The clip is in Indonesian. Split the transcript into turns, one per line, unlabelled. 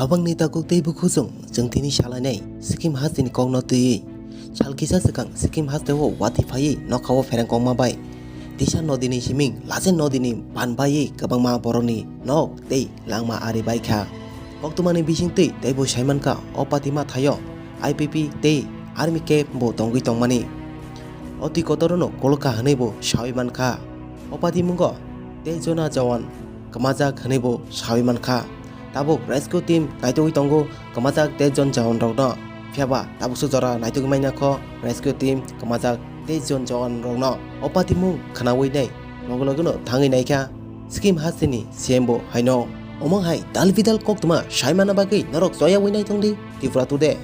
Habangni takuk tei bukhuzung jengtini shalanai Sikkim hastini kongno tui Chalkisa sekang Sikkim hasteo wati phai nokhawo ferang kongma bai Tisha nodini siming lajen nodini banbai kabangma boroni nok tei langma ari baikha Oktumani bising tei teibo saimanka opatima thayo IPP tei army camp bo tongui tongmani Oti kotorono kolka hanebo shawimankha opatimungo tei jona jawan kamajak hanebo shawimankha Tabuk rescue team naitugui tongo kamajak 10 jon jawan rokno phiaba tabukso jora naitugui mainakho rescue team kamajak 10 jon jawan rokno opatimung khanawi nei logono thangi naikha Sikkim hastini CMbo haino omong hai dalbidal koktuma saimana bagui norok joya winai tongdi Tripura tude